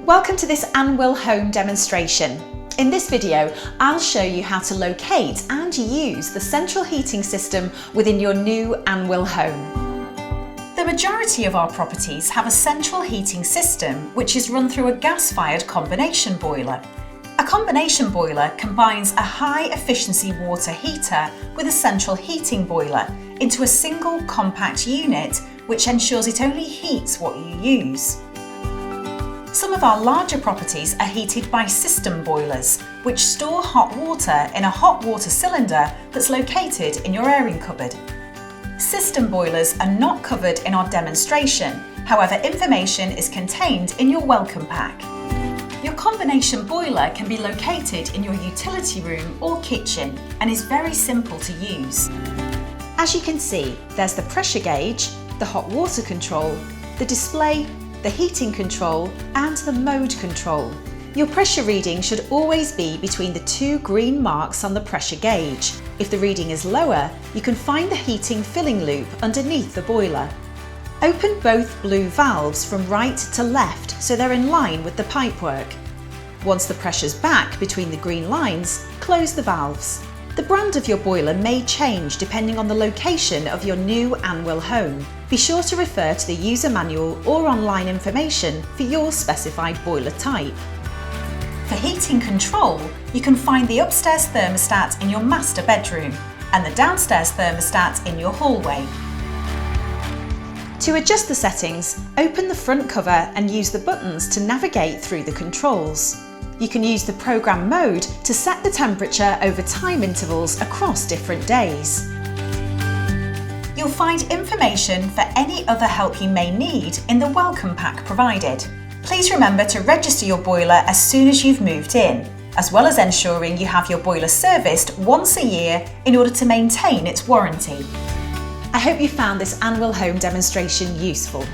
Welcome to this Anwyl home demonstration. In this video, I'll show you how to locate and use the central heating system within your new Anwyl home. The majority of our properties have a central heating system which is run through a gas-fired combination boiler. A combination boiler combines a high-efficiency water heater with a central heating boiler into a single compact unit which ensures it only heats what you use. Some of our larger properties are heated by system boilers, which store hot water in a hot water cylinder that's located in your airing cupboard. System boilers are not covered in our demonstration, however information is contained in your welcome pack. Your combination boiler can be located in your utility room or kitchen and is very simple to use. As you can see, there's the pressure gauge, the hot water control, the display, the heating control and the mode control. Your pressure reading should always be between the two green marks on the pressure gauge. If the reading is lower, you can find the heating filling loop underneath the boiler. Open both blue valves from right to left so they're in line with the pipework. Once the pressure's back between the green lines, close the valves. The brand of your boiler may change depending on the location of your new Anwyl home. Be sure to refer to the user manual or online information for your specified boiler type. For heating control, you can find the upstairs thermostat in your master bedroom and the downstairs thermostat in your hallway. To adjust the settings, open the front cover and use the buttons to navigate through the controls. You can use the program mode to set the temperature over time intervals across different days. You'll find information for any other help you may need in the welcome pack provided. Please remember to register your boiler as soon as you've moved in, as well as ensuring you have your boiler serviced once a year in order to maintain its warranty. I hope you found this Anwyl home demonstration useful.